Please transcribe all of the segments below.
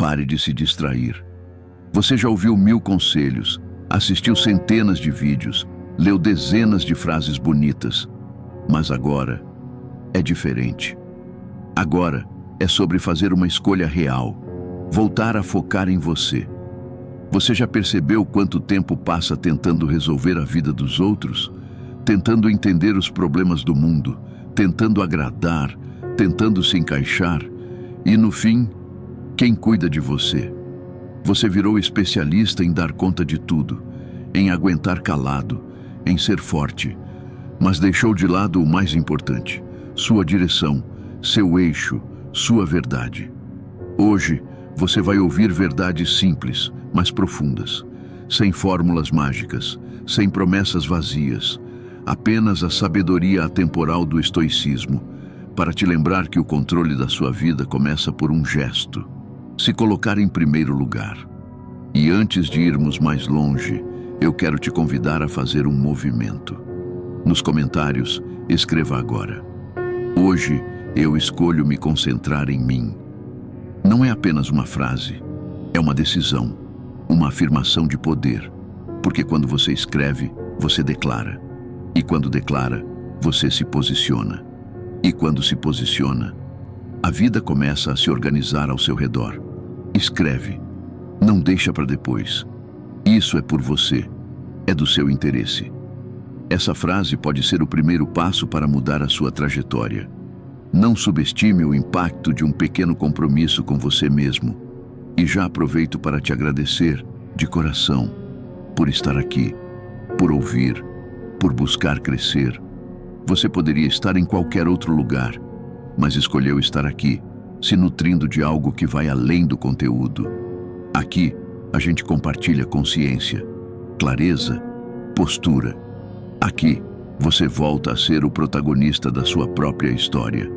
Pare de se distrair. Você já ouviu 1000 conselhos, assistiu centenas de vídeos, leu dezenas de frases bonitas, mas agora é diferente. Agora é sobre fazer uma escolha real, voltar a focar em você. Você já percebeu quanto tempo passa tentando resolver a vida dos outros? Tentando entender os problemas do mundo, tentando agradar, tentando se encaixar, e no fim, quem cuida de você? Você virou especialista em dar conta de tudo, em aguentar calado, em ser forte, mas deixou de lado o mais importante, sua direção, seu eixo, sua verdade. Hoje, você vai ouvir verdades simples, mas profundas, sem fórmulas mágicas, sem promessas vazias, apenas a sabedoria atemporal do estoicismo, para te lembrar que o controle da sua vida começa por um gesto, se colocar em primeiro lugar. E antes de irmos mais longe, eu quero te convidar a fazer um movimento. Nos comentários, escreva agora: hoje eu escolho me concentrar em mim. Não é apenas uma frase, é uma decisão, uma afirmação de poder, porque quando você escreve, você declara. E quando declara, você se posiciona. E quando se posiciona, a vida começa a se organizar ao seu redor. Escreve. Não deixa para depois. Isso é por você. É do seu interesse. Essa frase pode ser o primeiro passo para mudar a sua trajetória. Não subestime o impacto de um pequeno compromisso com você mesmo. E já aproveito para te agradecer, de coração, por estar aqui, por ouvir, por buscar crescer. Você poderia estar em qualquer outro lugar, mas escolheu estar aqui, se nutrindo de algo que vai além do conteúdo. Aqui, a gente compartilha consciência, clareza, postura. Aqui, você volta a ser o protagonista da sua própria história.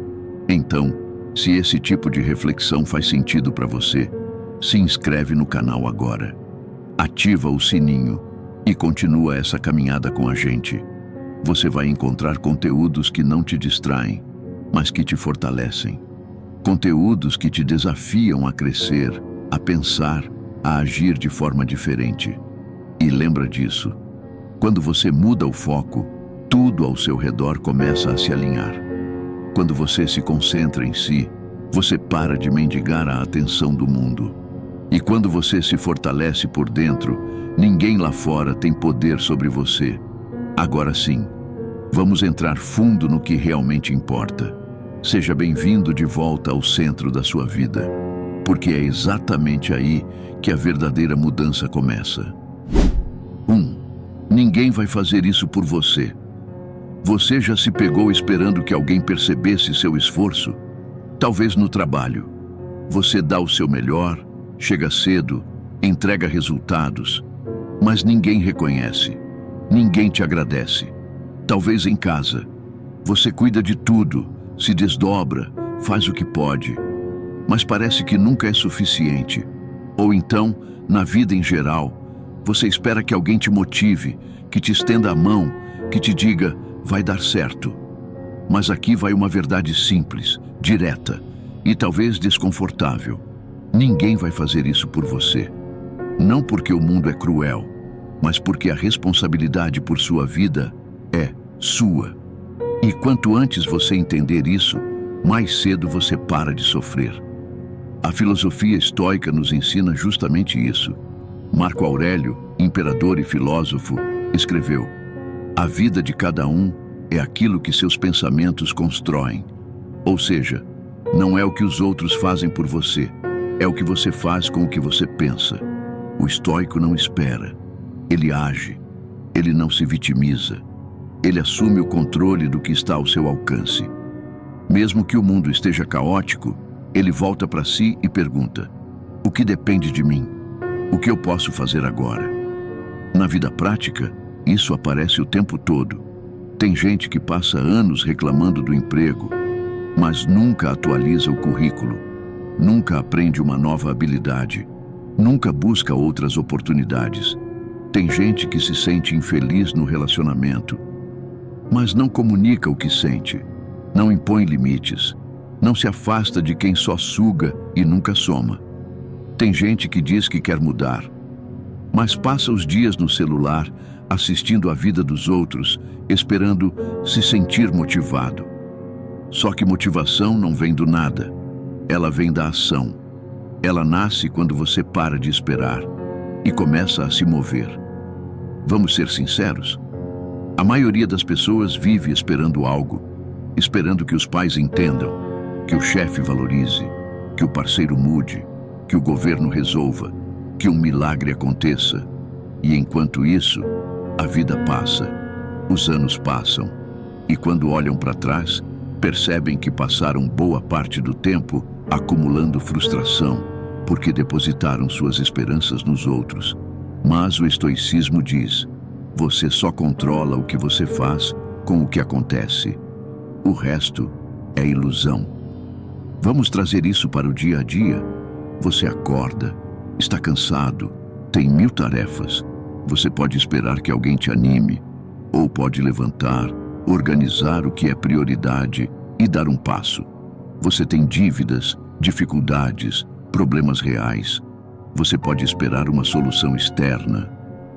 Então, se esse tipo de reflexão faz sentido para você, se inscreve no canal agora. Ativa o sininho e continua essa caminhada com a gente. Você vai encontrar conteúdos que não te distraem, mas que te fortalecem. Conteúdos que te desafiam a crescer, a pensar, a agir de forma diferente. E lembra disso: quando você muda o foco, tudo ao seu redor começa a se alinhar. Quando você se concentra em si, você para de mendigar a atenção do mundo. E quando você se fortalece por dentro, ninguém lá fora tem poder sobre você. Agora sim, vamos entrar fundo no que realmente importa. Seja bem-vindo de volta ao centro da sua vida, porque é exatamente aí que a verdadeira mudança começa. 1. Ninguém vai fazer isso por você. Você já se pegou esperando que alguém percebesse seu esforço? Talvez no trabalho. Você dá o seu melhor, chega cedo, entrega resultados, mas ninguém reconhece, ninguém te agradece. Talvez em casa. Você cuida de tudo, se desdobra, faz o que pode, mas parece que nunca é suficiente. Ou então, na vida em geral, você espera que alguém te motive, que te estenda a mão, que te diga: vai dar certo. Mas aqui vai uma verdade simples, direta e talvez desconfortável. Ninguém vai fazer isso por você. Não porque o mundo é cruel, mas porque a responsabilidade por sua vida é sua. E quanto antes você entender isso, mais cedo você para de sofrer. A filosofia estoica nos ensina justamente isso. Marco Aurélio, imperador e filósofo, escreveu: a vida de cada um é aquilo que seus pensamentos constroem. Ou seja, não é o que os outros fazem por você, é o que você faz com o que você pensa. O estoico não espera, ele age, ele não se vitimiza, ele assume o controle do que está ao seu alcance. Mesmo que o mundo esteja caótico, ele volta para si e pergunta: o que depende de mim? O que eu posso fazer agora? Na vida prática, isso aparece o tempo todo. Tem gente que passa anos reclamando do emprego, mas nunca atualiza o currículo, nunca aprende uma nova habilidade, nunca busca outras oportunidades. Tem gente que se sente infeliz no relacionamento, mas não comunica o que sente, não impõe limites, não se afasta de quem só suga e nunca soma. Tem gente que diz que quer mudar, mas passa os dias no celular, assistindo a vida dos outros, esperando se sentir motivado. Só que motivação não vem do nada, ela vem da ação. Ela nasce quando você para de esperar e começa a se mover. Vamos ser sinceros? A maioria das pessoas vive esperando algo, esperando que os pais entendam, que o chefe valorize, que o parceiro mude, que o governo resolva, que um milagre aconteça. E enquanto isso, a vida passa, os anos passam, e quando olham para trás, percebem que passaram boa parte do tempo acumulando frustração, porque depositaram suas esperanças nos outros. Mas o estoicismo diz: você só controla o que você faz com o que acontece. O resto é ilusão. Vamos trazer isso para o dia a dia? Você acorda, está cansado, tem 1000 tarefas. Você pode esperar que alguém te anime, ou pode levantar, organizar o que é prioridade e dar um passo. Você tem dívidas, dificuldades, problemas reais. Você pode esperar uma solução externa,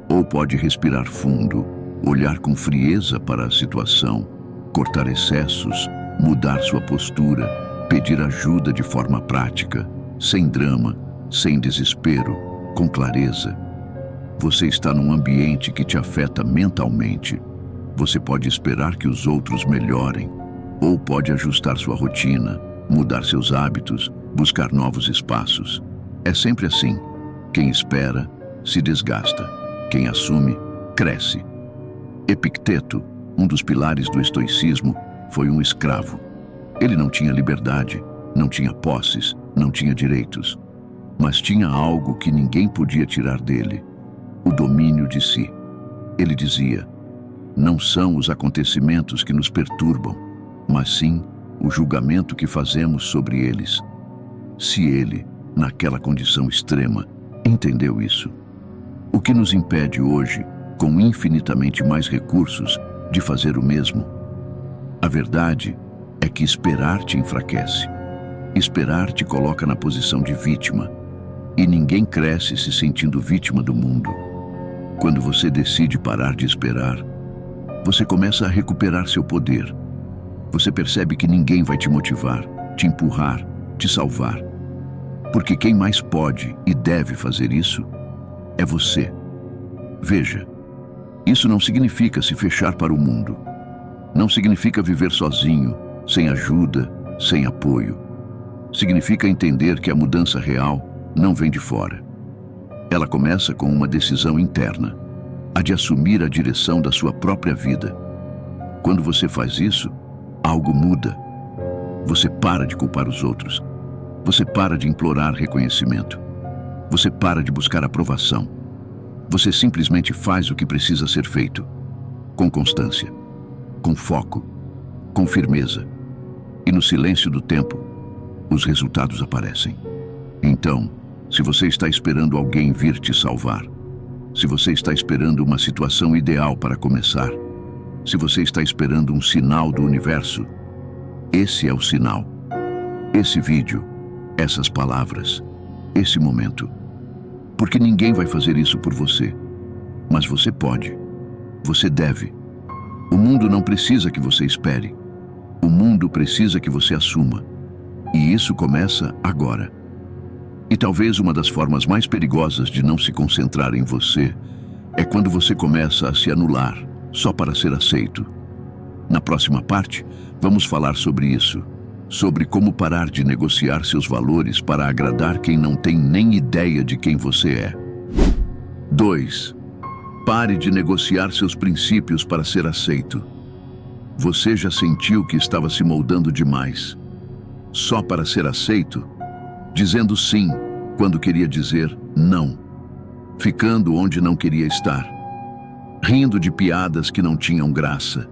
ou pode respirar fundo, olhar com frieza para a situação, cortar excessos, mudar sua postura, pedir ajuda de forma prática, sem drama, sem desespero, com clareza. Você está num ambiente que te afeta mentalmente. Você pode esperar que os outros melhorem, ou pode ajustar sua rotina, mudar seus hábitos, buscar novos espaços. É sempre assim. Quem espera, se desgasta. Quem assume, cresce. Epicteto, um dos pilares do estoicismo, foi um escravo. Ele não tinha liberdade, não tinha posses, não tinha direitos. Mas tinha algo que ninguém podia tirar dele: o domínio de si. Ele dizia: não são os acontecimentos que nos perturbam, mas sim o julgamento que fazemos sobre eles. Se ele, naquela condição extrema, entendeu isso, o que nos impede hoje, com infinitamente mais recursos, de fazer o mesmo? A verdade é que esperar te enfraquece. Esperar te coloca na posição de vítima, e ninguém cresce se sentindo vítima do mundo. Quando você decide parar de esperar, você começa a recuperar seu poder. Você percebe que ninguém vai te motivar, te empurrar, te salvar. Porque quem mais pode e deve fazer isso é você. Veja, isso não significa se fechar para o mundo. Não significa viver sozinho, sem ajuda, sem apoio. Significa entender que a mudança real não vem de fora. Ela começa com uma decisão interna, a de assumir a direção da sua própria vida. Quando você faz isso, algo muda. Você para de culpar os outros. Você para de implorar reconhecimento. Você para de buscar aprovação. Você simplesmente faz o que precisa ser feito, com constância, com foco, com firmeza. E no silêncio do tempo, os resultados aparecem. Então, se você está esperando alguém vir te salvar, se você está esperando uma situação ideal para começar, se você está esperando um sinal do universo, esse é o sinal. Esse vídeo, essas palavras, esse momento. Porque ninguém vai fazer isso por você. Mas você pode. Você deve. O mundo não precisa que você espere. O mundo precisa que você assuma. E isso começa agora. E talvez uma das formas mais perigosas de não se concentrar em você é quando você começa a se anular, só para ser aceito. Na próxima parte, vamos falar sobre isso. Sobre como parar de negociar seus valores para agradar quem não tem nem ideia de quem você é. 2. Pare de negociar seus princípios para ser aceito. Você já sentiu que estava se moldando demais, só para ser aceito? Dizendo sim quando queria dizer não, ficando onde não queria estar, rindo de piadas que não tinham graça,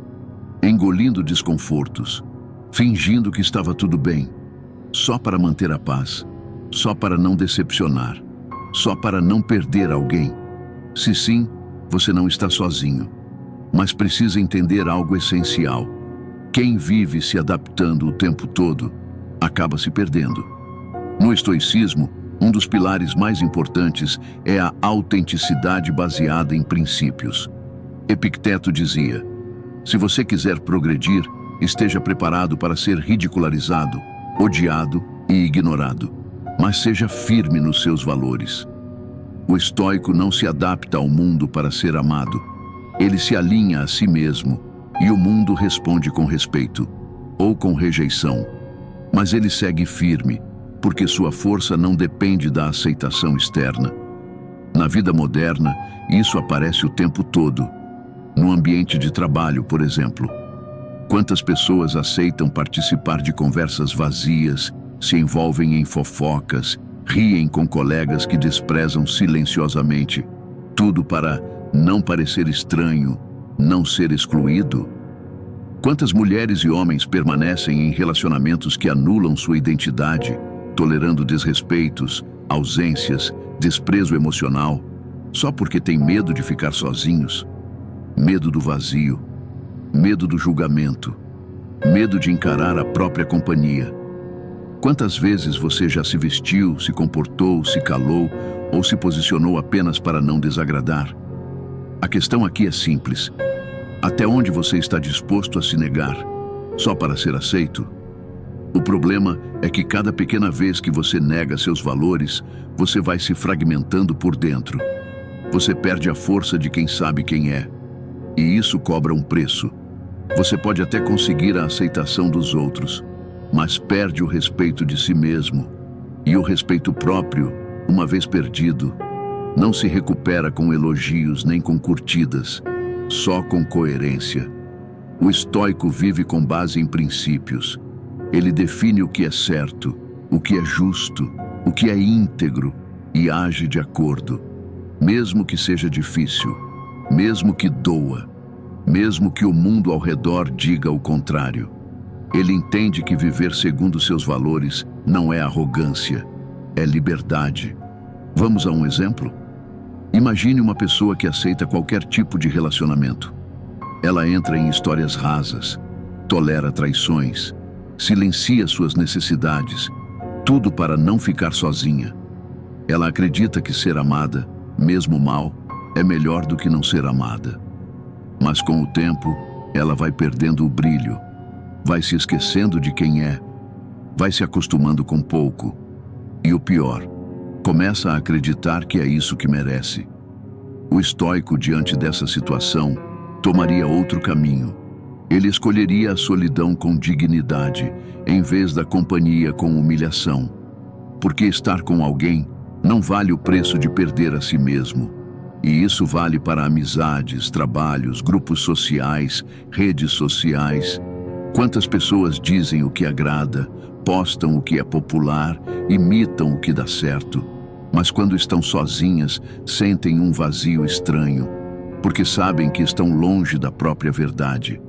engolindo desconfortos, fingindo que estava tudo bem, só para manter a paz, só para não decepcionar, só para não perder alguém. Se sim, você não está sozinho, mas precisa entender algo essencial. Quem vive se adaptando o tempo todo, acaba se perdendo. No estoicismo, Um dos pilares mais importantes é a autenticidade baseada em princípios. Epicteto dizia: se você quiser progredir, esteja preparado para ser ridicularizado, odiado e ignorado, mas seja firme nos seus valores. O estoico não se adapta ao mundo para ser amado. Ele se alinha a si mesmo e o mundo responde com respeito ou com rejeição. Mas ele segue firme, porque sua força não depende da aceitação externa. Na vida moderna, isso aparece o tempo todo. No ambiente de trabalho, por exemplo. Quantas pessoas aceitam participar de conversas vazias, se envolvem em fofocas, riem com colegas que desprezam silenciosamente, tudo para não parecer estranho, não ser excluído? Quantas mulheres e homens permanecem em relacionamentos que anulam sua identidade, tolerando desrespeitos, ausências, desprezo emocional, só porque têm medo de ficar sozinhos? Medo do vazio, medo do julgamento, medo de encarar a própria companhia. Quantas vezes você já se vestiu, se comportou, se calou ou se posicionou apenas para não desagradar? A questão aqui é simples. Até onde você está disposto a se negar, só para ser aceito? O problema é que cada pequena vez que você nega seus valores, você vai se fragmentando por dentro. Você perde a força de quem sabe quem é. E isso cobra um preço. Você pode até conseguir a aceitação dos outros, mas perde o respeito de si mesmo. E o respeito próprio, uma vez perdido, não se recupera com elogios nem com curtidas, só com coerência. O estoico vive com base em princípios. Ele define o que é certo, o que é justo, o que é íntegro e age de acordo, mesmo que seja difícil, mesmo que doa, mesmo que o mundo ao redor diga o contrário. Ele entende que viver segundo seus valores não é arrogância, é liberdade. Vamos a um exemplo? Imagine uma pessoa que aceita qualquer tipo de relacionamento. Ela entra em histórias rasas, tolera traições, silencia suas necessidades, tudo para não ficar sozinha. Ela acredita que ser amada, mesmo mal, é melhor do que não ser amada. Mas com o tempo, ela vai perdendo o brilho, vai se esquecendo de quem é, vai se acostumando com pouco. E o pior, começa a acreditar que é isso que merece. O estoico, diante dessa situação, tomaria outro caminho. Ele escolheria a solidão com dignidade, em vez da companhia com humilhação. Porque estar com alguém não vale o preço de perder a si mesmo. E isso vale para amizades, trabalhos, grupos sociais, redes sociais. Quantas pessoas dizem o que agrada, postam o que é popular, imitam o que dá certo, mas quando estão sozinhas, sentem um vazio estranho, porque sabem que estão longe da própria verdade.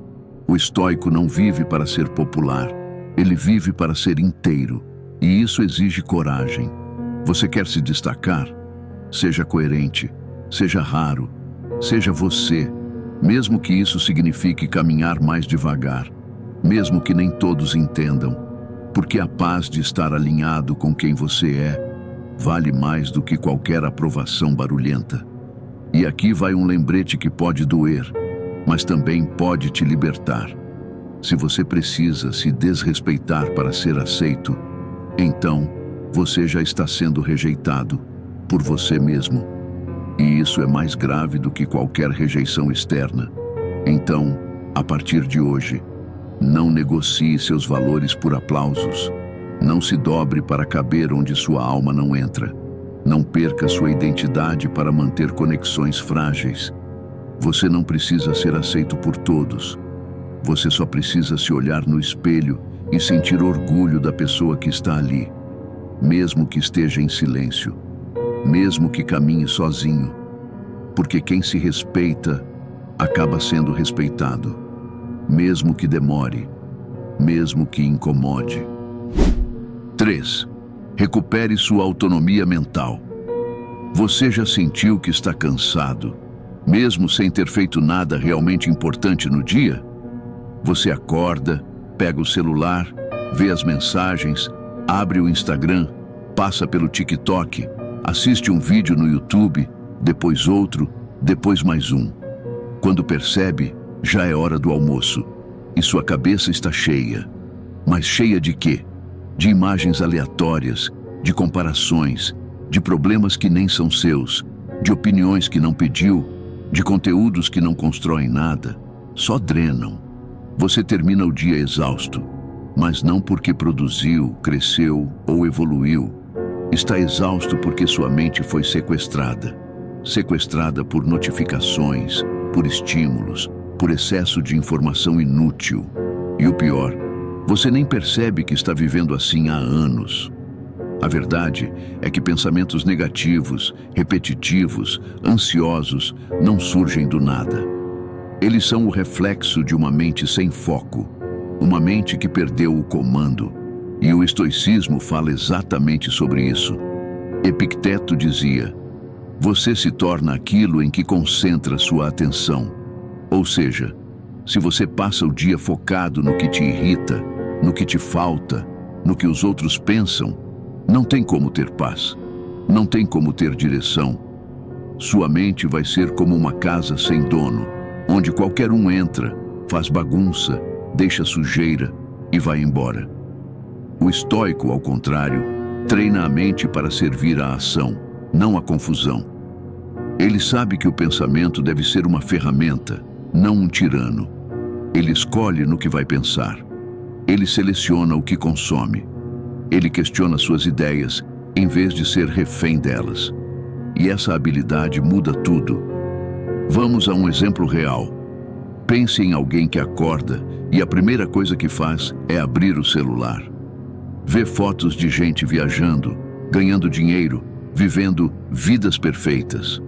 O estoico não vive para ser popular, ele vive para ser inteiro, e isso exige coragem. Você quer se destacar? Seja coerente, seja raro, seja você, mesmo que isso signifique caminhar mais devagar, mesmo que nem todos entendam, porque a paz de estar alinhado com quem você é vale mais do que qualquer aprovação barulhenta. E aqui vai um lembrete que pode doer, mas também pode te libertar. Se você precisa se desrespeitar para ser aceito, então você já está sendo rejeitado por você mesmo. E isso é mais grave do que qualquer rejeição externa. Então, a partir de hoje, não negocie seus valores por aplausos. Não se dobre para caber onde sua alma não entra. Não perca sua identidade para manter conexões frágeis. Você não precisa ser aceito por todos. Você só precisa se olhar no espelho e sentir orgulho da pessoa que está ali, mesmo que esteja em silêncio, mesmo que caminhe sozinho, porque quem se respeita acaba sendo respeitado, mesmo que demore, mesmo que incomode. 3. Recupere sua autonomia mental. Você já sentiu que está cansado, mesmo sem ter feito nada realmente importante no dia? Você acorda, pega o celular, vê as mensagens, abre o Instagram Passa pelo TikTok, assiste um vídeo no YouTube, depois outro, depois mais um. Quando percebe, já é hora do almoço e sua cabeça está cheia. Mas cheia de quê? De imagens aleatórias, de comparações, de problemas que nem são seus, de opiniões que não pediu, de conteúdos que não constroem nada, só drenam. Você termina o dia exausto, mas não porque produziu, cresceu ou evoluiu. Está exausto porque sua mente foi sequestrada. Sequestrada por notificações, por estímulos, por excesso de informação inútil. E o pior, você nem percebe que está vivendo assim há anos. A verdade é que pensamentos negativos, repetitivos, ansiosos não surgem do nada. Eles são o reflexo de uma mente sem foco, uma mente que perdeu o comando. E o estoicismo fala exatamente sobre isso. Epicteto dizia: você se torna aquilo em que concentra sua atenção. Ou seja, se você passa o dia focado no que te irrita, no que te falta, no que os outros pensam, não tem como ter paz, não tem como ter direção. Sua mente vai ser como uma casa sem dono, onde qualquer um entra, faz bagunça, deixa sujeira e vai embora. O estoico, ao contrário, treina a mente para servir à ação, não à confusão. Ele sabe que o pensamento deve ser uma ferramenta, não um tirano. Ele escolhe no que vai pensar. Ele seleciona o que consome. Ele questiona suas ideias, em vez de ser refém delas. E essa habilidade muda tudo. Vamos a um exemplo real. Pense em alguém que acorda e a primeira coisa que faz é abrir o celular. Vê fotos de gente viajando, ganhando dinheiro, vivendo vidas perfeitas.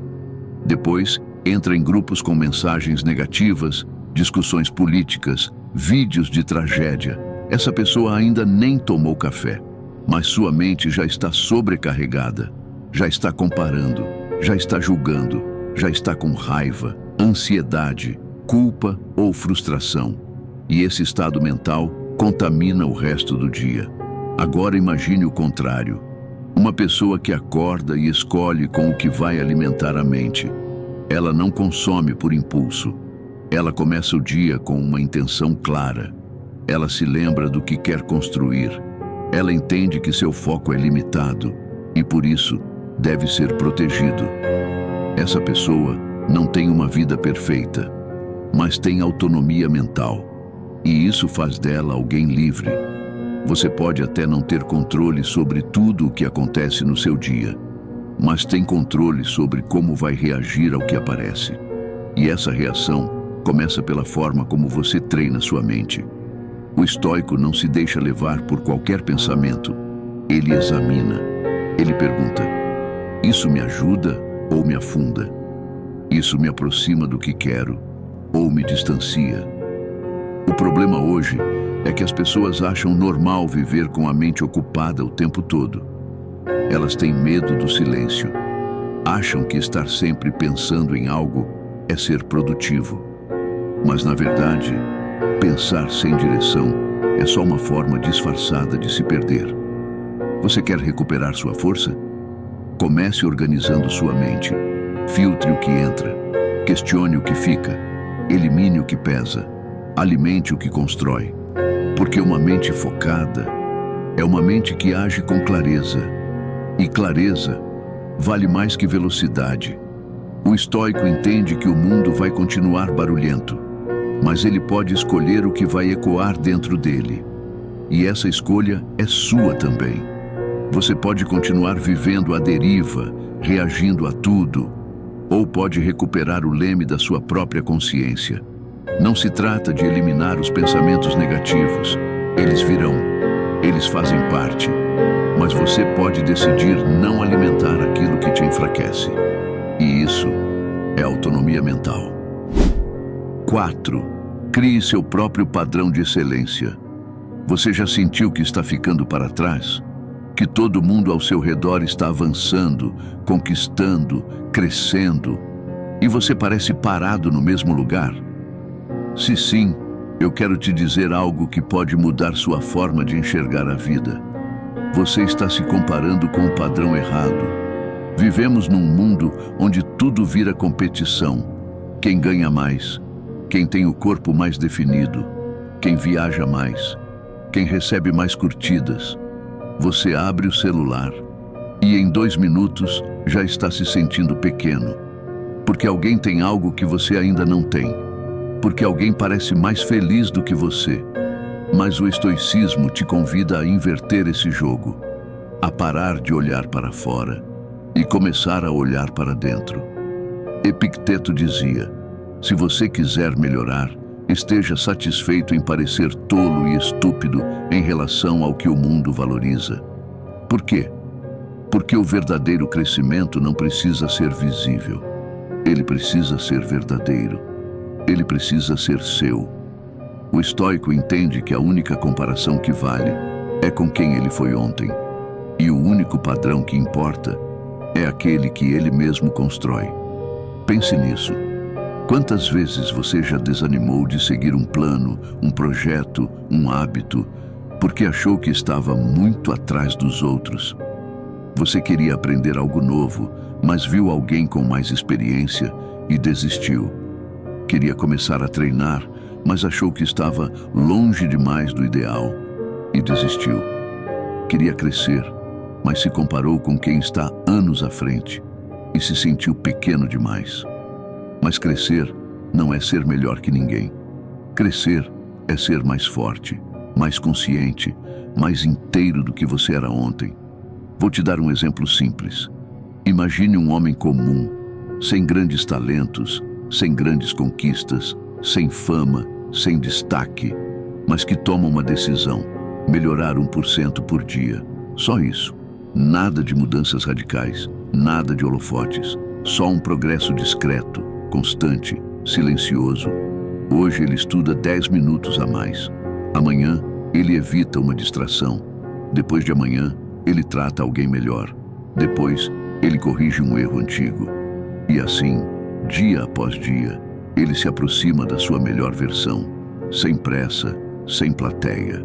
Depois, entra em grupos com mensagens negativas, discussões políticas, vídeos de tragédia. Essa pessoa ainda nem tomou café, mas sua mente já está sobrecarregada, já está comparando, já está julgando, já está com raiva, ansiedade, culpa ou frustração. E esse estado mental contamina o resto do dia. Agora imagine o contrário. Uma pessoa que acorda e escolhe com o que vai alimentar a mente. Ela não consome por impulso. Ela começa o dia com uma intenção clara. Ela se lembra do que quer construir. Ela entende que seu foco é limitado e, por isso, deve ser protegido. Essa pessoa não tem uma vida perfeita, mas tem autonomia mental. E isso faz dela alguém livre. Você pode até não ter controle sobre tudo o que acontece no seu dia, mas tem controle sobre como vai reagir ao que aparece. E essa reação começa pela forma como você treina sua mente. O estoico não se deixa levar por qualquer pensamento. Ele examina. Ele pergunta: isso me ajuda ou me afunda? Isso me aproxima do que quero ou me distancia? O problema hoje é que as pessoas acham normal viver com a mente ocupada o tempo todo. Elas têm medo do silêncio. Acham que estar sempre pensando em algo é ser produtivo. Mas, na verdade, pensar sem direção é só uma forma disfarçada de se perder. Você quer recuperar sua força? Comece organizando sua mente. Filtre o que entra. Questione o que fica. Elimine o que pesa. Alimente o que constrói. Porque uma mente focada é uma mente que age com clareza. E clareza vale mais que velocidade. O estoico entende que o mundo vai continuar barulhento, mas ele pode escolher o que vai ecoar dentro dele. E essa escolha é sua também. Você pode continuar vivendo à deriva, reagindo a tudo, ou pode recuperar o leme da sua própria consciência. Não se trata de eliminar os pensamentos negativos. Eles virão, eles fazem parte. Mas você pode decidir não alimentar aquilo que te enfraquece. E isso é autonomia mental. 4. Crie seu próprio padrão de excelência. Você já sentiu que está ficando para trás? Que todo mundo ao seu redor está avançando, conquistando, crescendo, e você parece parado no mesmo lugar? Se sim, eu quero te dizer algo que pode mudar sua forma de enxergar a vida. Você está se comparando com o padrão errado. Vivemos num mundo onde tudo vira competição. Quem ganha mais, quem tem o corpo mais definido, quem viaja mais, quem recebe mais curtidas. Você abre o celular e em 2 minutos já está se sentindo pequeno, porque alguém tem algo que você ainda não tem, porque alguém parece mais feliz do que você. Mas o estoicismo te convida a inverter esse jogo, a parar de olhar para fora e começar a olhar para dentro. Epicteto dizia: se você quiser melhorar, esteja satisfeito em parecer tolo e estúpido em relação ao que o mundo valoriza. Por quê? Porque o verdadeiro crescimento não precisa ser visível. Ele precisa ser verdadeiro. Ele precisa ser seu. O estoico entende que a única comparação que vale é com quem ele foi ontem. E o único padrão que importa é aquele que ele mesmo constrói. Pense nisso. Quantas vezes você já desanimou de seguir um plano, um projeto, um hábito, porque achou que estava muito atrás dos outros? Você queria aprender algo novo, mas viu alguém com mais experiência e desistiu. Queria começar a treinar, mas achou que estava longe demais do ideal e desistiu. Queria crescer, mas se comparou com quem está anos à frente e se sentiu pequeno demais. Mas crescer não é ser melhor que ninguém. Crescer é ser mais forte, mais consciente, mais inteiro do que você era ontem. Vou te dar um exemplo simples. Imagine um homem comum, sem grandes talentos, sem grandes conquistas, sem fama, sem destaque, mas que toma uma decisão: melhorar 1% por dia. Só isso. Nada de mudanças radicais, nada de holofotes, só um progresso discreto, constante, silencioso. Hoje ele estuda 10 minutos a mais. Amanhã ele evita uma distração. Depois de amanhã ele trata alguém melhor. Depois ele corrige um erro antigo. E assim, dia após dia, ele se aproxima da sua melhor versão, sem pressa, sem plateia.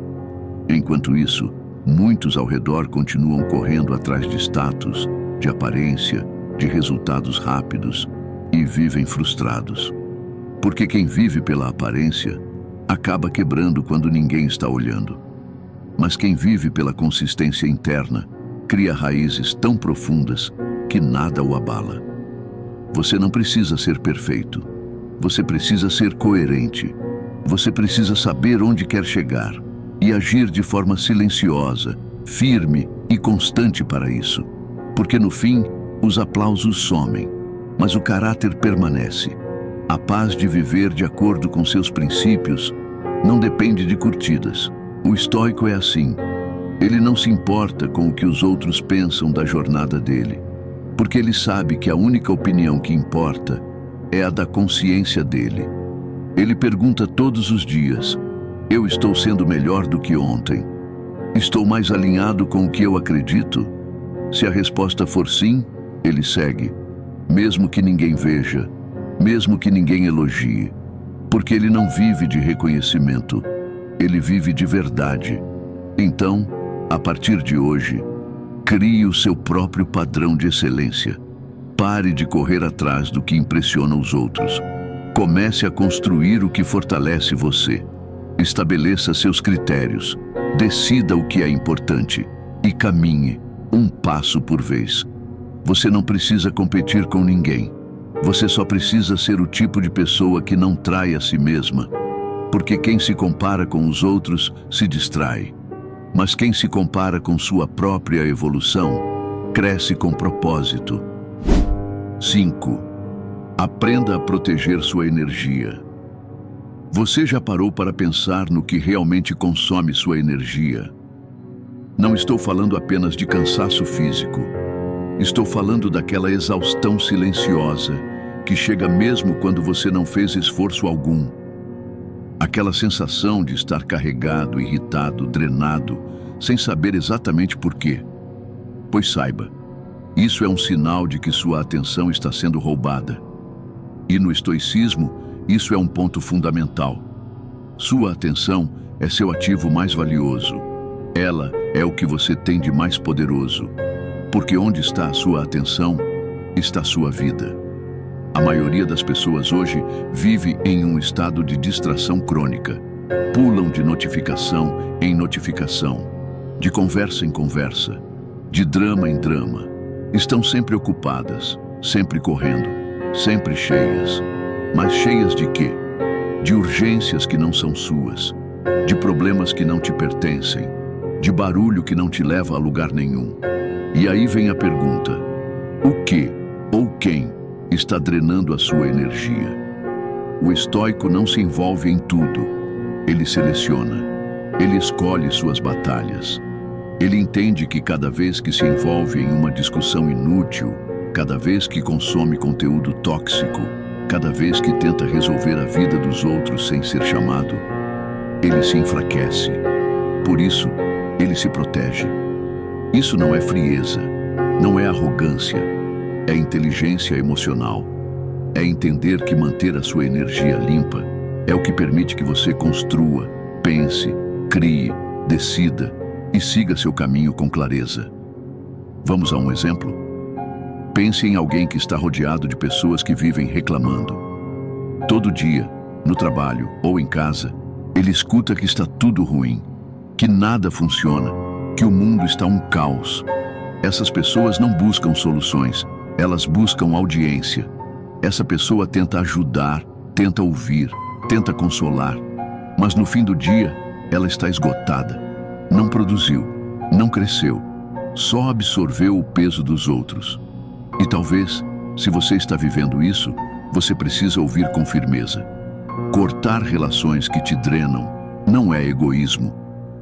Enquanto isso, muitos ao redor continuam correndo atrás de status, de aparência, de resultados rápidos e vivem frustrados. Porque quem vive pela aparência acaba quebrando quando ninguém está olhando. Mas quem vive pela consistência interna cria raízes tão profundas que nada o abala. Você não precisa ser perfeito. Você precisa ser coerente. Você precisa saber onde quer chegar e agir de forma silenciosa, firme e constante para isso. Porque no fim, os aplausos somem, mas o caráter permanece. A paz de viver de acordo com seus princípios não depende de curtidas. O estoico é assim. Ele não se importa com o que os outros pensam da jornada dele, porque ele sabe que a única opinião que importa é a da consciência dele. Ele pergunta todos os dias: eu estou sendo melhor do que ontem? Estou mais alinhado com o que eu acredito? Se a resposta for sim, ele segue, mesmo que ninguém veja, mesmo que ninguém elogie, porque ele não vive de reconhecimento, ele vive de verdade. Então, a partir de hoje, crie o seu próprio padrão de excelência. Pare de correr atrás do que impressiona os outros. Comece a construir o que fortalece você. Estabeleça seus critérios. Decida o que é importante e caminhe um passo por vez. Você não precisa competir com ninguém. Você só precisa ser o tipo de pessoa que não trai a si mesma. Porque quem se compara com os outros se distrai. Mas quem se compara com sua própria evolução, cresce com propósito. 5. Aprenda a proteger sua energia. Você já parou para pensar no que realmente consome sua energia? Não estou falando apenas de cansaço físico. Estou falando daquela exaustão silenciosa que chega mesmo quando você não fez esforço algum. Aquela sensação de estar carregado, irritado, drenado, sem saber exatamente por quê. Pois saiba, isso é um sinal de que sua atenção está sendo roubada. E no estoicismo, isso é um ponto fundamental. Sua atenção é seu ativo mais valioso. Ela é o que você tem de mais poderoso, porque onde está a sua atenção, está a sua vida. A maioria das pessoas hoje vive em um estado de distração crônica. Pulam de notificação em notificação, de conversa em conversa, de drama em drama. Estão sempre ocupadas, sempre correndo, sempre cheias. Mas cheias de quê? De urgências que não são suas, de problemas que não te pertencem, de barulho que não te leva a lugar nenhum. E aí vem a pergunta: o que ou quem está drenando a sua energia? O estoico não se envolve em tudo. Ele seleciona. Ele escolhe suas batalhas. Ele entende que cada vez que se envolve em uma discussão inútil, cada vez que consome conteúdo tóxico, cada vez que tenta resolver a vida dos outros sem ser chamado, ele se enfraquece. Por isso, ele se protege. Isso não é frieza, não é arrogância, é inteligência emocional. É entender que manter a sua energia limpa é o que permite que você construa, pense, crie, decida e siga seu caminho com clareza. Vamos a um exemplo? Pense em alguém que está rodeado de pessoas que vivem reclamando. Todo dia, no trabalho ou em casa, ele escuta que está tudo ruim, que nada funciona, que o mundo está um caos. Essas pessoas não buscam soluções, elas buscam audiência. Essa pessoa tenta ajudar, tenta ouvir, tenta consolar, mas no fim do dia, ela está esgotada. Não produziu, não cresceu, só absorveu o peso dos outros. E talvez, se você está vivendo isso, você precisa ouvir com firmeza. Cortar relações que te drenam não é egoísmo,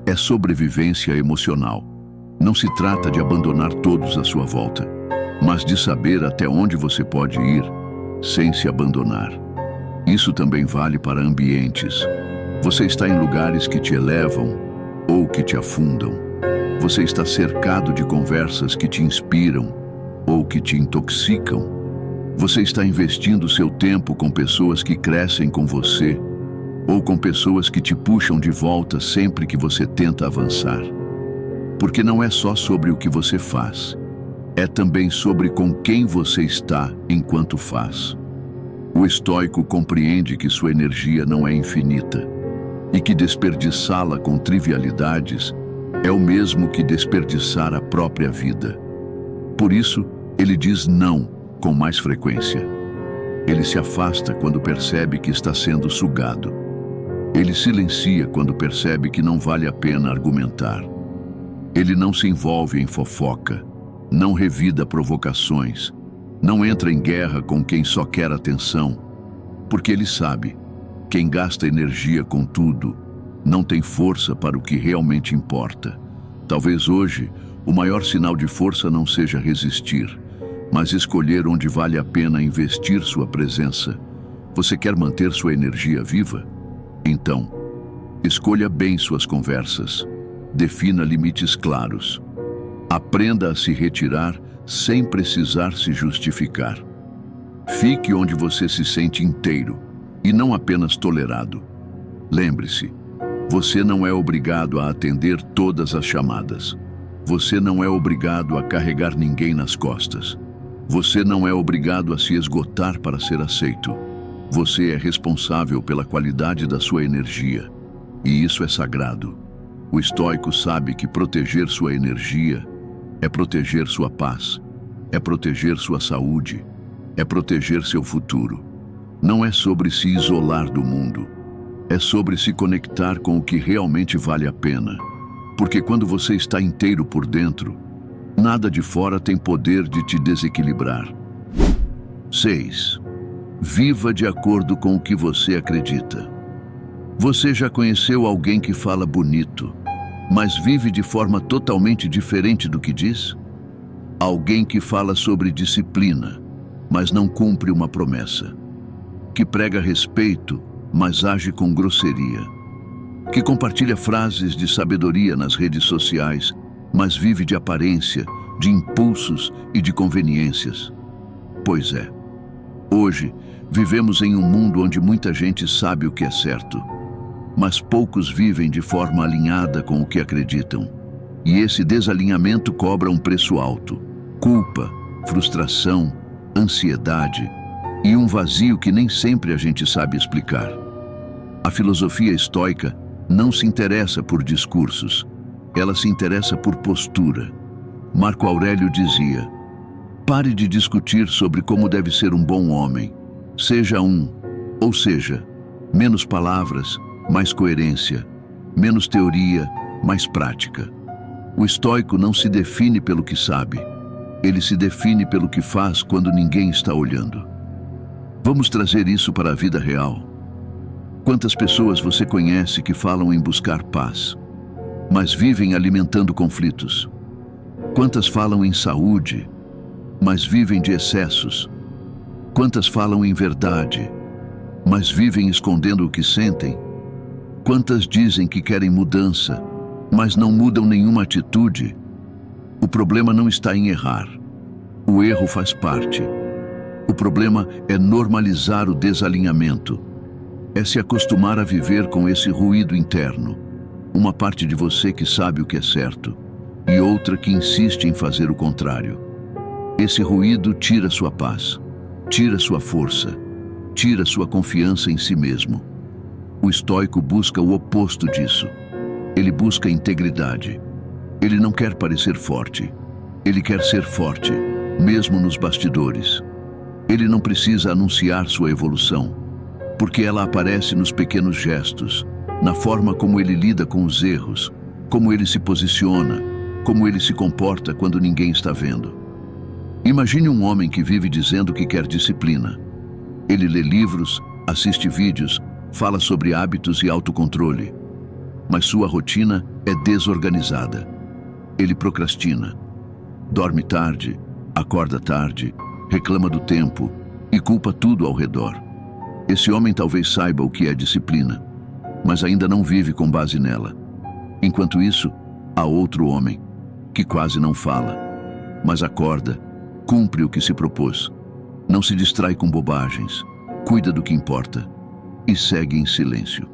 é sobrevivência emocional. Não se trata de abandonar todos à sua volta, mas de saber até onde você pode ir sem se abandonar. Isso também vale para ambientes. Você está em lugares que te elevam ou que te afundam. Você está cercado de conversas que te inspiram ou que te intoxicam. Você está investindo seu tempo com pessoas que crescem com você ou com pessoas que te puxam de volta sempre que você tenta avançar. Porque não é só sobre o que você faz, é também sobre com quem você está enquanto faz. O estoico compreende que sua energia não é infinita e que desperdiçá-la com trivialidades é o mesmo que desperdiçar a própria vida. Por isso, ele diz não com mais frequência. Ele se afasta quando percebe que está sendo sugado. Ele silencia quando percebe que não vale a pena argumentar. Ele não se envolve em fofoca, não revida provocações, não entra em guerra com quem só quer atenção, porque ele sabe, quem gasta energia com tudo não tem força para o que realmente importa. Talvez hoje o maior sinal de força não seja resistir, mas escolher onde vale a pena investir sua presença. Você quer manter sua energia viva? Então, escolha bem suas conversas. Defina limites claros. Aprenda a se retirar sem precisar se justificar. Fique onde você se sente inteiro e não apenas tolerado. Lembre-se, você não é obrigado a atender todas as chamadas. Você não é obrigado a carregar ninguém nas costas. Você não é obrigado a se esgotar para ser aceito. Você é responsável pela qualidade da sua energia, e isso é sagrado. O estoico sabe que proteger sua energia é proteger sua paz, é proteger sua saúde, é proteger seu futuro. Não é sobre se isolar do mundo, é sobre se conectar com o que realmente vale a pena. Porque quando você está inteiro por dentro, nada de fora tem poder de te desequilibrar. 6. Viva de acordo com o que você acredita. Você já conheceu alguém que fala bonito, mas vive de forma totalmente diferente do que diz? Alguém que fala sobre disciplina, mas não cumpre uma promessa. Que prega respeito, mas age com grosseria. Que compartilha frases de sabedoria nas redes sociais, mas vive de aparência, de impulsos e de conveniências. Pois é, hoje vivemos em um mundo onde muita gente sabe o que é certo, mas poucos vivem de forma alinhada com o que acreditam. E esse desalinhamento cobra um preço alto: culpa, frustração, ansiedade e um vazio que nem sempre a gente sabe explicar. A filosofia estoica não se interessa por discursos, ela se interessa por postura. Marco Aurélio dizia: pare de discutir sobre como deve ser um bom homem. Seja um, ou seja, menos palavras, mais coerência, menos teoria, mais prática. O estoico não se define pelo que sabe, ele se define pelo que faz quando ninguém está olhando. Vamos trazer isso para a vida real. Quantas pessoas você conhece que falam em buscar paz, mas vivem alimentando conflitos? Quantas falam em saúde, mas vivem de excessos? Quantas falam em verdade, mas vivem escondendo o que sentem? Quantas dizem que querem mudança, mas não mudam nenhuma atitude? O problema não está em errar. O erro faz parte. O problema é normalizar o desalinhamento. É se acostumar a viver com esse ruído interno. Uma parte de você que sabe o que é certo e outra que insiste em fazer o contrário. Esse ruído tira sua paz, tira sua força, tira sua confiança em si mesmo. O estoico busca o oposto disso. Ele busca integridade. Ele não quer parecer forte. Ele quer ser forte, mesmo nos bastidores. Ele não precisa anunciar sua evolução, porque ela aparece nos pequenos gestos, na forma como ele lida com os erros, como ele se posiciona, como ele se comporta quando ninguém está vendo. Imagine um homem que vive dizendo que quer disciplina. Ele lê livros, assiste vídeos, fala sobre hábitos e autocontrole, mas sua rotina é desorganizada. Ele procrastina, dorme tarde, acorda tarde, reclama do tempo e culpa tudo ao redor. Esse homem talvez saiba o que é disciplina, mas ainda não vive com base nela. Enquanto isso, há outro homem, que quase não fala, mas acorda, cumpre o que se propôs, não se distrai com bobagens, cuida do que importa e segue em silêncio.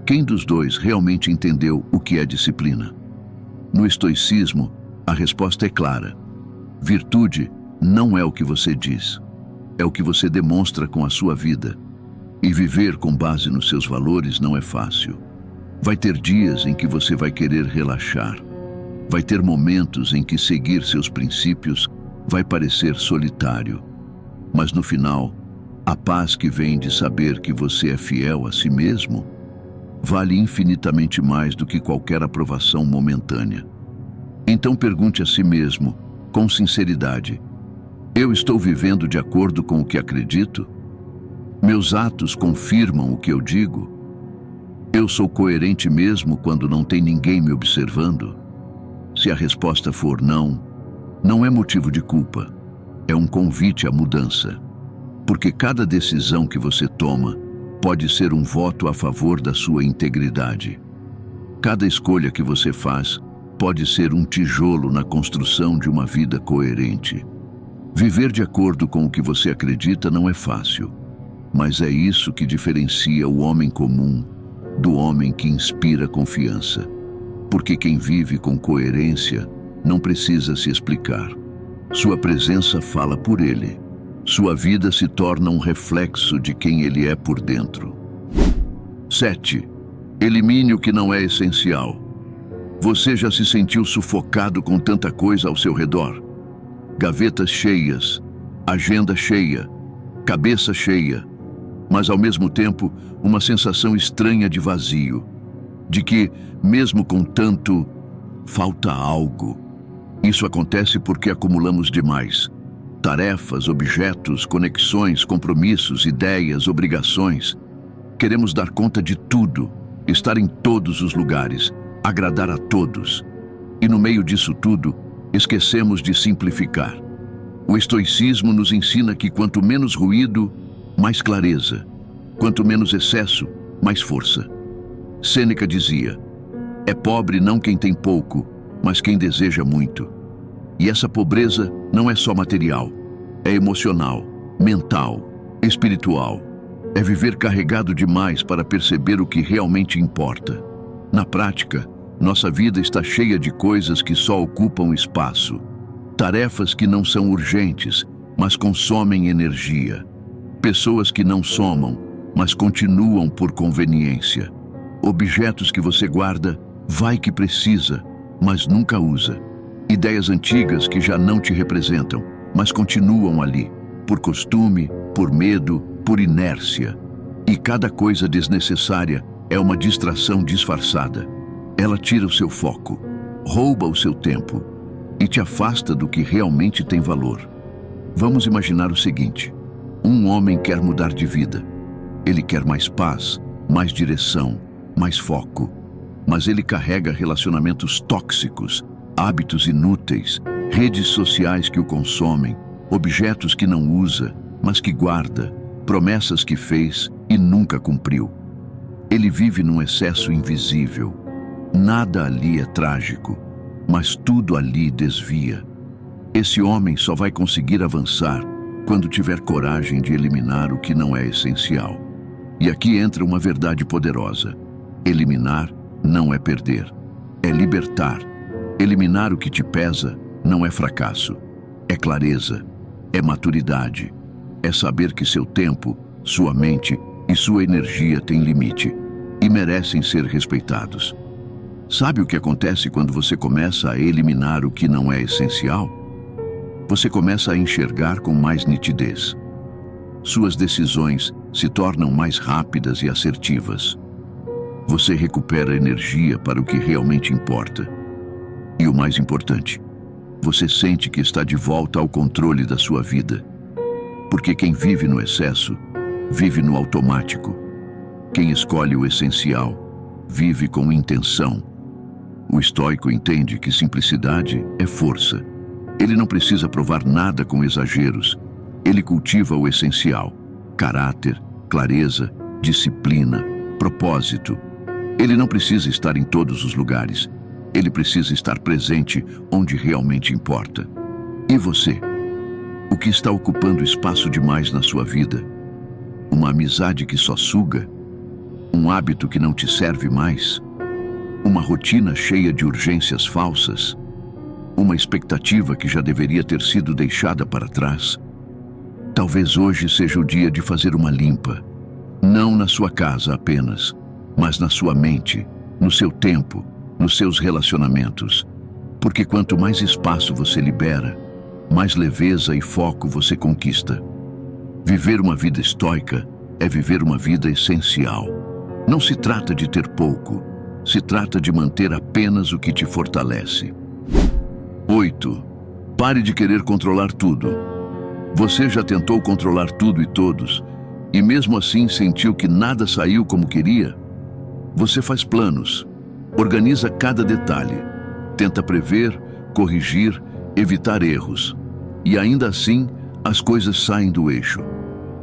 Quem dos dois realmente entendeu o que é disciplina? No estoicismo, a resposta é clara. Virtude não é o que você diz, é o que você demonstra com a sua vida. E viver com base nos seus valores não é fácil. Vai ter dias em que você vai querer relaxar. Vai ter momentos em que seguir seus princípios vai parecer solitário. Mas no final, a paz que vem de saber que você é fiel a si mesmo vale infinitamente mais do que qualquer aprovação momentânea. Então pergunte a si mesmo, com sinceridade: eu estou vivendo de acordo com o que acredito? Meus atos confirmam o que eu digo? Eu sou coerente mesmo quando não tem ninguém me observando? Se a resposta for não, não é motivo de culpa, é um convite à mudança. Porque cada decisão que você toma pode ser um voto a favor da sua integridade. Cada escolha que você faz pode ser um tijolo na construção de uma vida coerente. Viver de acordo com o que você acredita não é fácil, mas é isso que diferencia o homem comum do homem que inspira confiança. Porque quem vive com coerência não precisa se explicar. Sua presença fala por ele. Sua vida se torna um reflexo de quem ele é por dentro. 7. Elimine o que não é essencial. Você já se sentiu sufocado com tanta coisa ao seu redor? Gavetas cheias, agenda cheia, cabeça cheia, mas ao mesmo tempo uma sensação estranha de vazio, de que, mesmo com tanto, falta algo. Isso acontece porque acumulamos demais. Tarefas, objetos, conexões, compromissos, ideias, obrigações. Queremos dar conta de tudo, estar em todos os lugares, agradar a todos. E no meio disso tudo, esquecemos de simplificar. O estoicismo nos ensina que quanto menos ruído, mais clareza. Quanto menos excesso, mais força. Sêneca dizia: é pobre não quem tem pouco, mas quem deseja muito. E essa pobreza não é só material, é emocional, mental, espiritual. É viver carregado demais para perceber o que realmente importa. Na prática, Nossa vida está cheia de coisas que só ocupam espaço. Tarefas que não são urgentes, mas consomem energia. Pessoas que não somam, mas continuam por conveniência. Objetos que você guarda, vai que precisa, mas nunca usa. Ideias antigas que já não te representam, mas continuam ali, por costume, por medo, por inércia. E cada coisa desnecessária é uma distração disfarçada. Ela tira o seu foco, rouba o seu tempo e te afasta do que realmente tem valor. Vamos imaginar o seguinte: um homem quer mudar de vida. Ele quer mais paz, mais direção, mais foco. Mas ele carrega relacionamentos tóxicos, hábitos inúteis, redes sociais que o consomem, objetos que não usa, mas que guarda, promessas que fez e nunca cumpriu. Ele vive num excesso invisível. Nada ali é trágico, mas tudo ali desvia. Esse homem só vai conseguir avançar quando tiver coragem de eliminar o que não é essencial. E aqui entra uma verdade poderosa. Eliminar não é perder, é libertar. Eliminar o que te pesa não é fracasso, é clareza, é maturidade, é saber que seu tempo, sua mente e sua energia têm limite e merecem ser respeitados. Sabe o que acontece quando você começa a eliminar o que não é essencial? Você começa a enxergar com mais nitidez. Suas decisões se tornam mais rápidas e assertivas. Você recupera energia para o que realmente importa. E o mais importante, você sente que está de volta ao controle da sua vida. Porque quem vive no excesso, vive no automático. Quem escolhe o essencial, vive com intenção. O estoico entende que simplicidade é força. Ele não precisa provar nada com exageros. Ele cultiva o essencial: caráter, clareza, disciplina, propósito. Ele não precisa estar em todos os lugares. Ele precisa estar presente onde realmente importa. E você? O que está ocupando espaço demais na sua vida? Uma amizade que só suga? Um hábito que não te serve mais? Uma rotina cheia de urgências falsas? Uma expectativa que já deveria ter sido deixada para trás? Talvez hoje seja o dia de fazer uma limpa. Não na sua casa apenas, mas na sua mente, no seu tempo, nos seus relacionamentos. Porque quanto mais espaço você libera, mais leveza e foco você conquista. Viver uma vida estoica é viver uma vida essencial. Não se trata de ter pouco, se trata de manter apenas o que te fortalece. 8. Pare de querer controlar tudo. Você já tentou controlar tudo e todos, e mesmo assim sentiu que nada saiu como queria? Você faz planos, organiza cada detalhe, tenta prever, corrigir, evitar erros. E ainda assim, as coisas saem do eixo.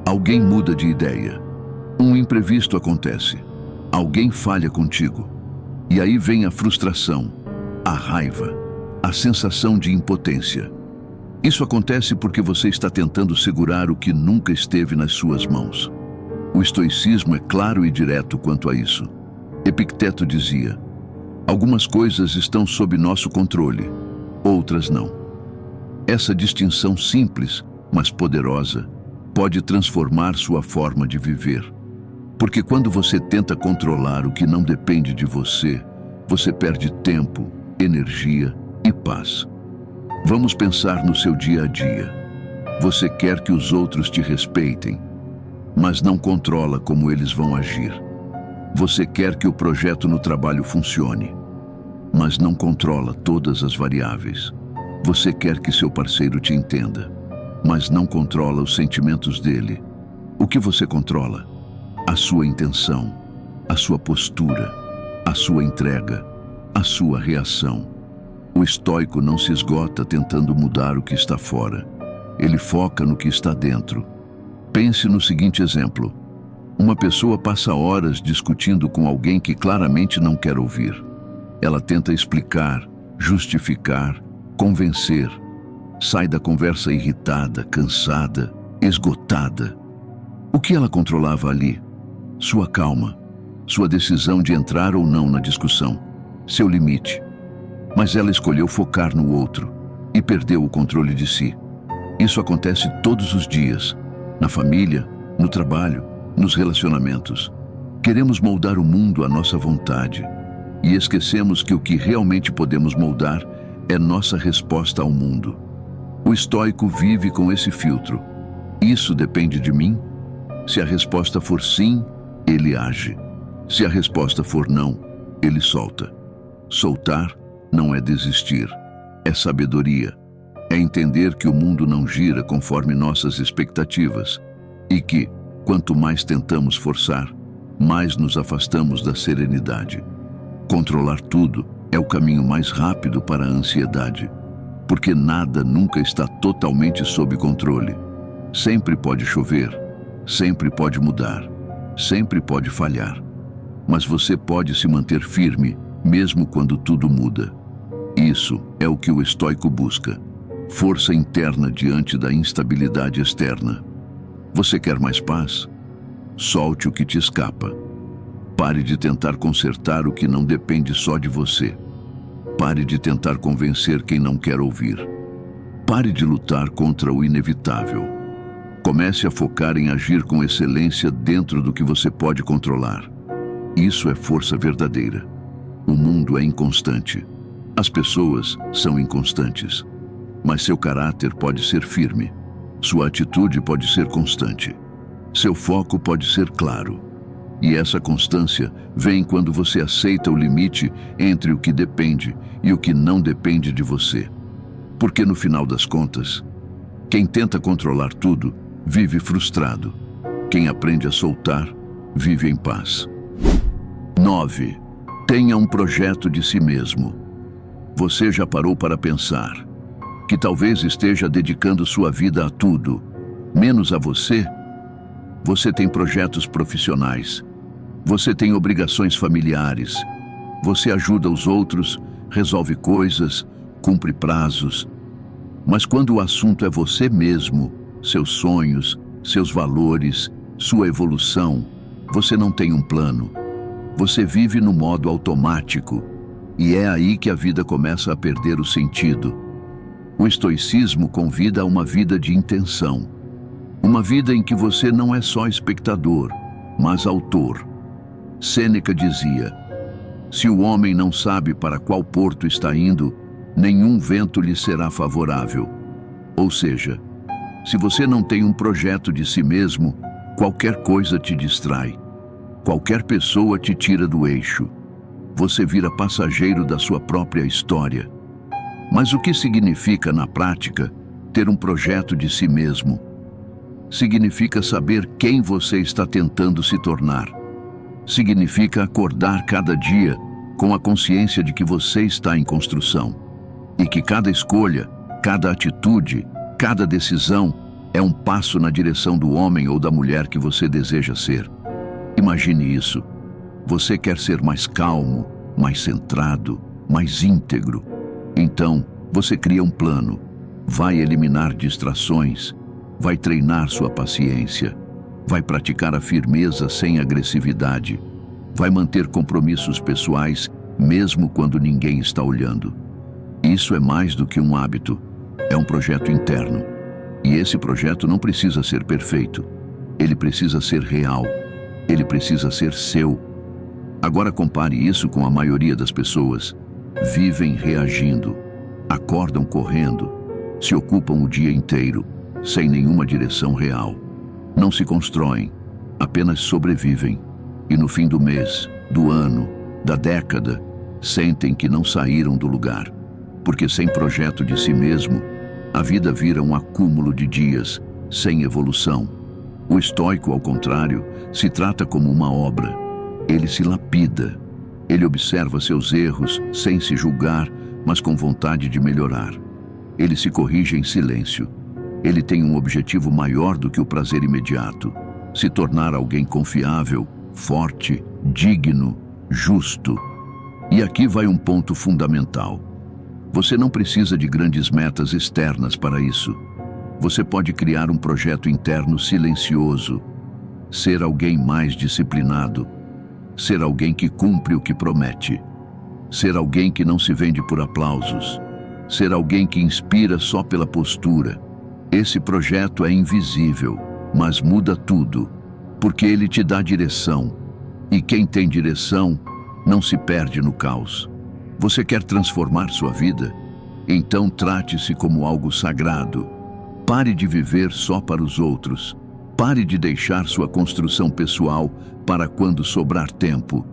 Alguém muda de ideia. Um imprevisto acontece. Alguém falha contigo. E aí vem a frustração, a raiva, a sensação de impotência. Isso acontece porque você está tentando segurar o que nunca esteve nas suas mãos. O estoicismo é claro e direto quanto a isso. Epicteto dizia: algumas coisas estão sob nosso controle, outras não. Essa distinção simples, mas poderosa, pode transformar sua forma de viver. Porque quando você tenta controlar o que não depende de você, você perde tempo, energia e paz. Vamos pensar no seu dia a dia. Você quer que os outros te respeitem, mas não controla como eles vão agir. Você quer que o projeto no trabalho funcione, mas não controla todas as variáveis. Você quer que seu parceiro te entenda, mas não controla os sentimentos dele. O que você controla? A sua intenção, a sua postura, a sua entrega, a sua reação. O estoico não se esgota tentando mudar o que está fora. Ele foca no que está dentro. Pense no seguinte exemplo. Uma pessoa passa horas discutindo com alguém que claramente não quer ouvir. Ela tenta explicar, justificar, convencer. Sai da conversa irritada, cansada, esgotada. O que ela controlava ali? Sua calma, sua decisão de entrar ou não na discussão, seu limite. Mas ela escolheu focar no outro e perdeu o controle de si. Isso acontece todos os dias, na família, no trabalho, nos relacionamentos. Queremos moldar o mundo à nossa vontade e esquecemos que o que realmente podemos moldar é nossa resposta ao mundo. O estoico vive com esse filtro. Isso depende de mim? Se a resposta for sim, ele age. Se a resposta for não, ele solta. Soltar não é desistir, é sabedoria. É entender que o mundo não gira conforme nossas expectativas e que, quanto mais tentamos forçar, mais nos afastamos da serenidade. Controlar tudo é o caminho mais rápido para a ansiedade, porque nada nunca está totalmente sob controle. Sempre pode chover, sempre pode mudar, sempre pode falhar. Mas você pode se manter firme, mesmo quando tudo muda. Isso é o que o estoico busca. Força interna diante da instabilidade externa. Você quer mais paz? Solte o que te escapa. Pare de tentar consertar o que não depende só de você. Pare de tentar convencer quem não quer ouvir. Pare de lutar contra o inevitável. Comece a focar em agir com excelência dentro do que você pode controlar. Isso é força verdadeira. O mundo é inconstante. As pessoas são inconstantes. Mas seu caráter pode ser firme. Sua atitude pode ser constante. Seu foco pode ser claro. E essa constância vem quando você aceita o limite entre o que depende e o que não depende de você. Porque no final das contas, quem tenta controlar tudo vive frustrado. Quem aprende a soltar vive em paz. 9. Tenha um projeto de si mesmo. Você já parou para pensar que talvez esteja dedicando sua vida a tudo, menos a você? Você tem projetos profissionais, você tem obrigações familiares, você ajuda os outros, resolve coisas, cumpre prazos. Mas quando o assunto é você mesmo, seus sonhos, seus valores, sua evolução, você não tem um plano. Você vive no modo automático, e é aí que a vida começa a perder o sentido. O estoicismo convida a uma vida de intenção. Uma vida em que você não é só espectador, mas autor. Sêneca dizia: se o homem não sabe para qual porto está indo, nenhum vento lhe será favorável. Ou seja, se você não tem um projeto de si mesmo, qualquer coisa te distrai. Qualquer pessoa te tira do eixo. Você vira passageiro da sua própria história. Mas o que significa, na prática, ter um projeto de si mesmo? Significa saber quem você está tentando se tornar. Significa acordar cada dia com a consciência de que você está em construção e que cada escolha, cada atitude, cada decisão é um passo na direção do homem ou da mulher que você deseja ser. Imagine isso. Você quer ser mais calmo, mais centrado, mais íntegro. Então, você cria um plano, vai eliminar distrações, vai treinar sua paciência, vai praticar a firmeza sem agressividade, vai manter compromissos pessoais mesmo quando ninguém está olhando. Isso é mais do que um hábito, é um projeto interno. E esse projeto não precisa ser perfeito, ele precisa ser real, ele precisa ser seu. Agora compare isso com a maioria das pessoas. Vivem reagindo, acordam correndo, se ocupam o dia inteiro, sem nenhuma direção real. Não se constroem, apenas sobrevivem. E no fim do mês, do ano, da década, sentem que não saíram do lugar. Porque sem projeto de si mesmo, a vida vira um acúmulo de dias, sem evolução. O estoico, ao contrário, se trata como uma obra. Ele se lapida. Ele observa seus erros sem se julgar, mas com vontade de melhorar. Ele se corrige em silêncio. Ele tem um objetivo maior do que o prazer imediato: se tornar alguém confiável, forte, digno, justo. E aqui vai um ponto fundamental. Você não precisa de grandes metas externas para isso. Você pode criar um projeto interno silencioso, ser alguém mais disciplinado, ser alguém que cumpre o que promete. ser alguém que não se vende por aplausos, ser alguém que inspira só pela postura. Esse projeto é invisível, mas muda tudo, porque ele te dá direção. E quem tem direção não se perde no caos. Você quer transformar sua vida? Então trate-se como algo sagrado. Pare de viver só para os outros. Pare de deixar sua construção pessoal para quando sobrar tempo,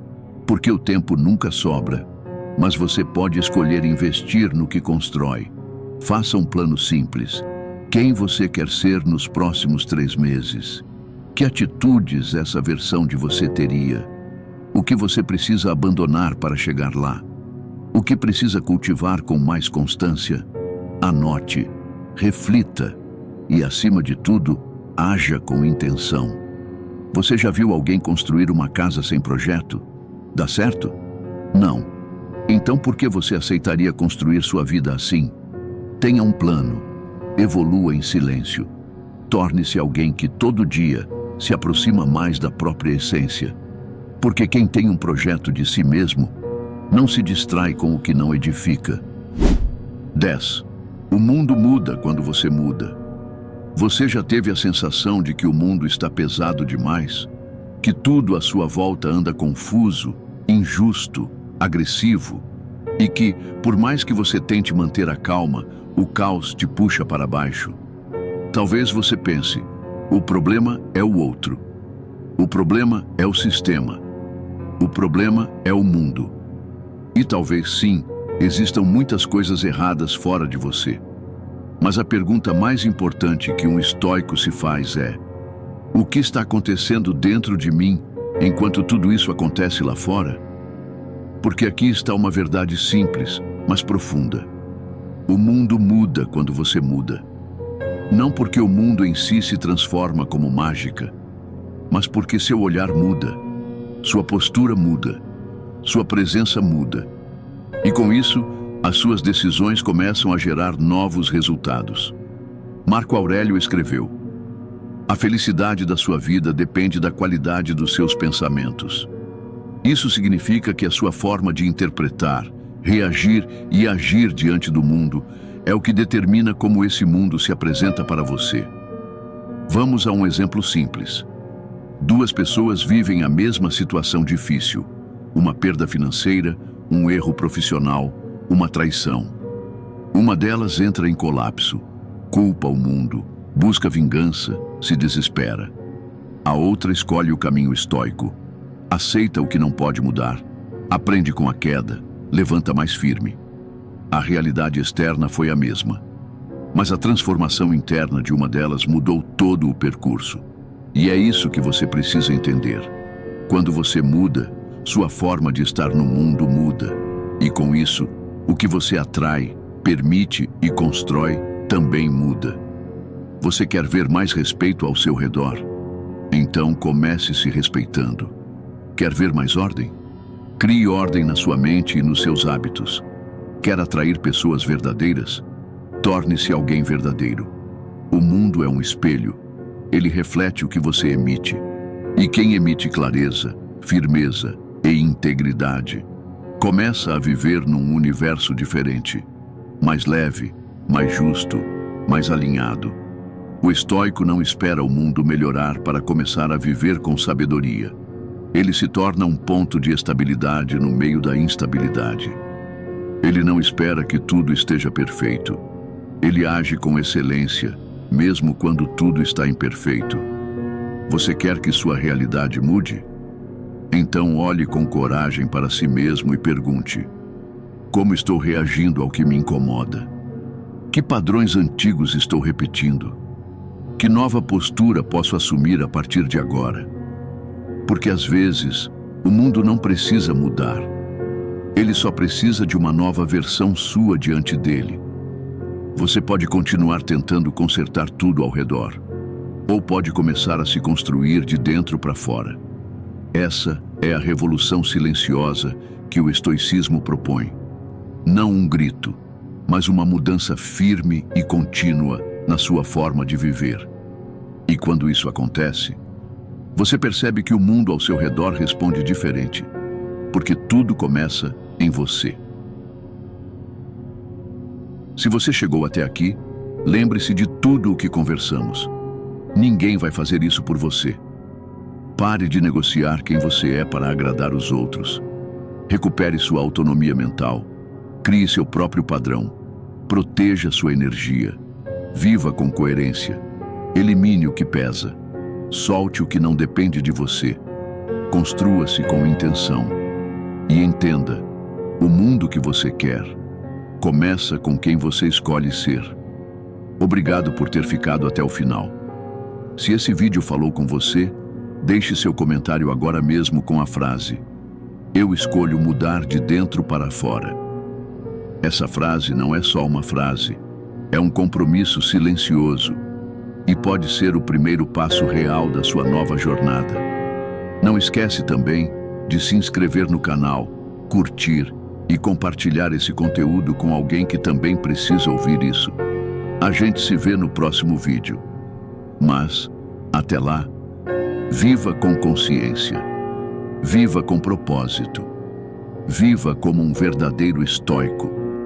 porque o tempo nunca sobra. Mas você pode escolher investir no que constrói. Faça um plano simples. Quem você quer ser nos próximos 3 meses? Que atitudes essa versão de você teria? O que você precisa abandonar para chegar lá? O que precisa cultivar com mais constância? Anote, reflita e, acima de tudo, haja com intenção. Você já viu alguém construir uma casa sem projeto? Dá certo? Não. Então por que você aceitaria construir sua vida assim? Tenha um plano. Evolua em silêncio. Torne-se alguém que todo dia se aproxima mais da própria essência. Porque quem tem um projeto de si mesmo não se distrai com o que não edifica. 10. O mundo muda quando você muda. Você já teve a sensação de que o mundo está pesado demais? Que tudo à sua volta anda confuso, injusto, agressivo? E que, por mais que você tente manter a calma, o caos te puxa para baixo? Talvez você pense, o problema é o outro. O problema é o sistema. O problema é o mundo. E talvez sim, existam muitas coisas erradas fora de você. Mas a pergunta mais importante que um estoico se faz é: o que está acontecendo dentro de mim enquanto tudo isso acontece lá fora? Porque aqui está uma verdade simples, mas profunda. O mundo muda quando você muda. Não porque o mundo em si se transforma como mágica, mas porque seu olhar muda, sua postura muda, sua presença muda. E com isso, as suas decisões começam a gerar novos resultados. Marco Aurélio escreveu: a felicidade da sua vida depende da qualidade dos seus pensamentos. Isso significa que a sua forma de interpretar, reagir e agir diante do mundo é o que determina como esse mundo se apresenta para você. Vamos a um exemplo simples. 2 pessoas vivem a mesma situação difícil: uma perda financeira, um erro profissional, uma traição. Uma delas entra em colapso, culpa o mundo, busca vingança, se desespera. A outra escolhe o caminho estoico, aceita o que não pode mudar, aprende com a queda, levanta mais firme. A realidade externa foi a mesma, mas a transformação interna de uma delas mudou todo o percurso. E é isso que você precisa entender. Quando você muda, sua forma de estar no mundo muda. E com isso, o que você atrai, permite e constrói também muda. Você quer ver mais respeito ao seu redor? Então comece se respeitando. Quer ver mais ordem? Crie ordem na sua mente e nos seus hábitos. Quer atrair pessoas verdadeiras? Torne-se alguém verdadeiro. O mundo é um espelho. Ele reflete o que você emite. E quem emite clareza, firmeza e integridade começa a viver num universo diferente, mais leve, mais justo, mais alinhado. O estoico não espera o mundo melhorar para começar a viver com sabedoria. Ele se torna um ponto de estabilidade no meio da instabilidade. Ele não espera que tudo esteja perfeito. Ele age com excelência, mesmo quando tudo está imperfeito. Você quer que sua realidade mude? Então olhe com coragem para si mesmo e pergunte: como estou reagindo ao que me incomoda? Que padrões antigos estou repetindo? Que nova postura posso assumir a partir de agora? Porque às vezes, o mundo não precisa mudar. Ele só precisa de uma nova versão sua diante dele. Você pode continuar tentando consertar tudo ao redor, ou pode começar a se construir de dentro para fora. Essa é a revolução silenciosa que o estoicismo propõe. Não um grito, mas uma mudança firme e contínua na sua forma de viver. E quando isso acontece, você percebe que o mundo ao seu redor responde diferente, porque tudo começa em você. Se você chegou até aqui, lembre-se de tudo o que conversamos. Ninguém vai fazer isso por você. Pare de negociar quem você é para agradar os outros. Recupere sua autonomia mental. Crie seu próprio padrão. Proteja sua energia. Viva com coerência. Elimine o que pesa. Solte o que não depende de você. Construa-se com intenção. E entenda, o mundo que você quer começa com quem você escolhe ser. Obrigado por ter ficado até o final. Se esse vídeo falou com você, deixe seu comentário agora mesmo com a frase: "Eu escolho mudar de dentro para fora". Essa frase não é só uma frase, é um compromisso silencioso e pode ser o primeiro passo real da sua nova jornada. Não esquece também de se inscrever no canal, curtir e compartilhar esse conteúdo com alguém que também precisa ouvir isso. A gente se vê no próximo vídeo. Mas, até lá, viva com consciência. Viva com propósito. Viva como um verdadeiro estoico.